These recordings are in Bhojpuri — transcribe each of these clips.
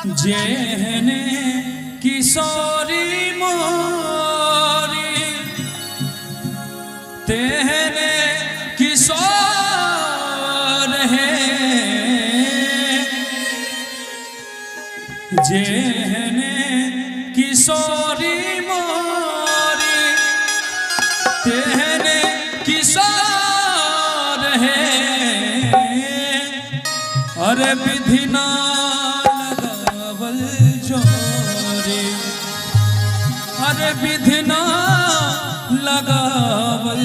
जेहने किशोरी मोरी तेहने किशोर है, जेहने किशोरी मोरी तेहने किशोर है। अरे विधि ना लगावल जोरी, अरे विधि ना लगावल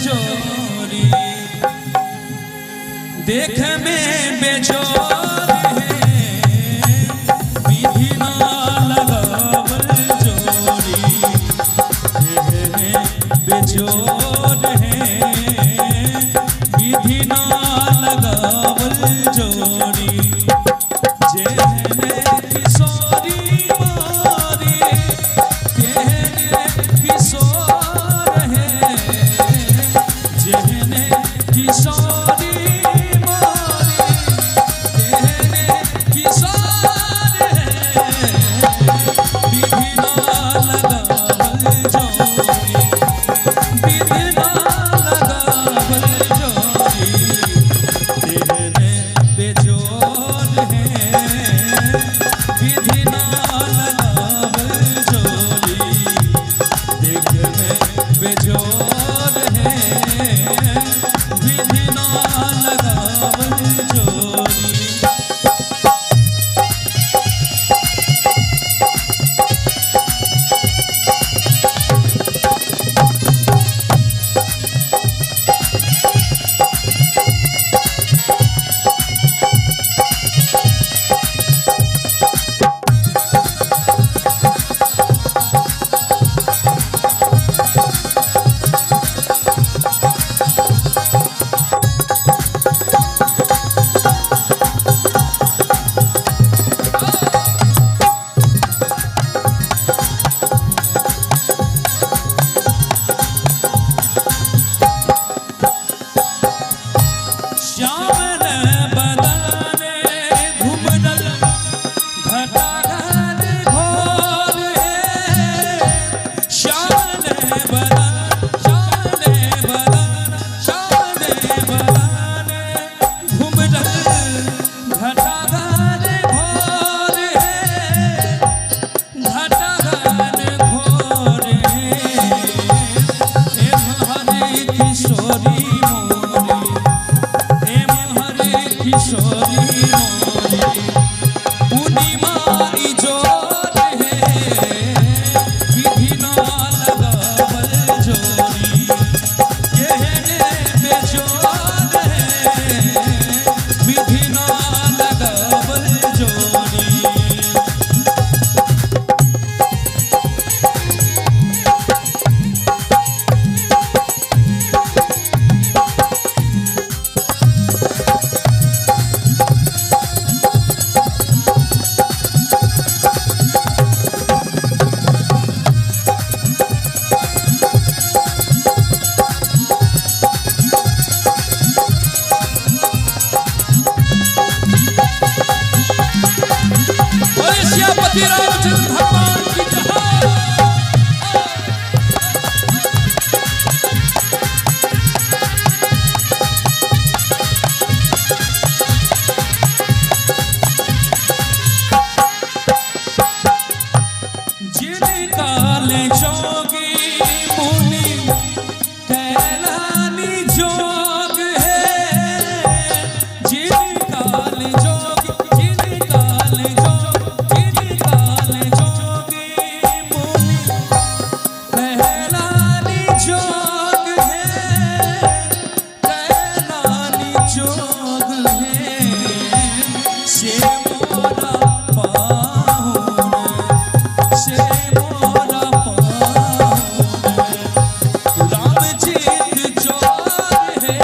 जोरी, देख में बेजोर है, विधि ना लगावल जोरी, देख में बेजोर है, विधि ना लगावल जोरी। जेहने किशोरी मोरी तेहने किशोर है, जेहने किशोरी मोरी तेहने किशोर है, विधि ना लगावल जोरी, विधि ना लगावल जोरी, तेहने बेजोर है, विधि ना लगावल जोरी, देख में बेजोर है, विधि ना लगावल जोरी। श्यामल बदने घुमरल घटाघट घोर है, श्यामल बदने घुमरल घटाघट घोर है, घटाघट घोर है। हरे किशोरी मोरी, हरे किशोरी मोरी, पूर्णिमा इजोर है, विधि ना लगावल जोरी, कहने बेजोर है, विधि ना लगावल जोरी। श्यामपति रामचंद्र भगवान की जय। जिन काले जोगी मुनि कैलानी जोग है, जिन काले जोगी, जिन काले जोगी, जिन काले जोगी मुनि कैलानी जोग है, कैलानी जोग है, से मोरा पाहुन, से मोरा पाहुन, राम जीत जोर है,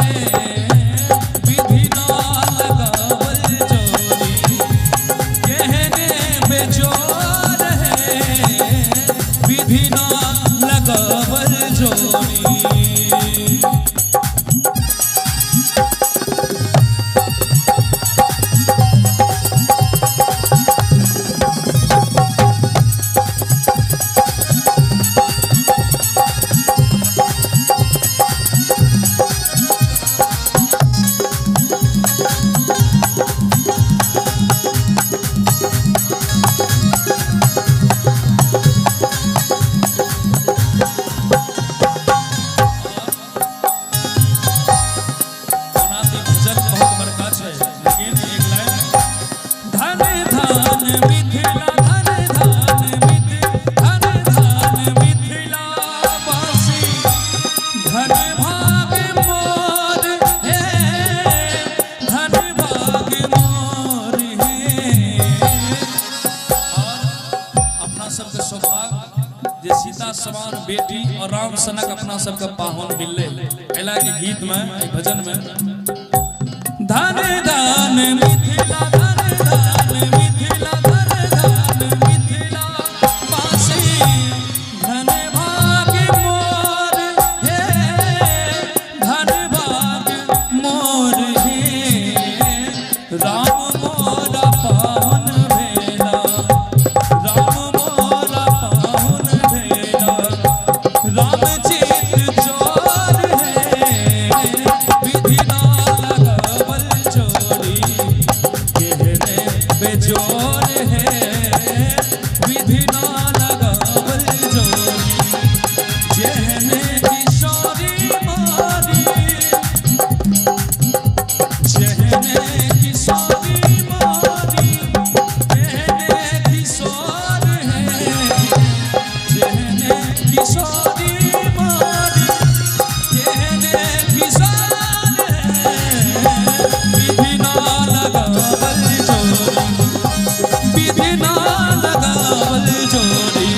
समान बेटी और राम सनक अपना सबका पाहुन मिले एला के गीत में भजन में धन दान मिथिला धन दान मिथिला धन दान मिथिला बासी धन भाग मोर हे धन भाग मोर हे राम मोरा पाहुन भेला राम मोरा पाहुन भेला राम चित चोर है विधि ना लगावल चोरी कहने बेजोर है विधि ना लगावल चोरी जहने किशोरी मारी जहने किशोरी मारी कहने किशोर है जहने किशोरी मारी कहने किशोर है विधि ना लगावल चोरी विधि ना लगावल चोरी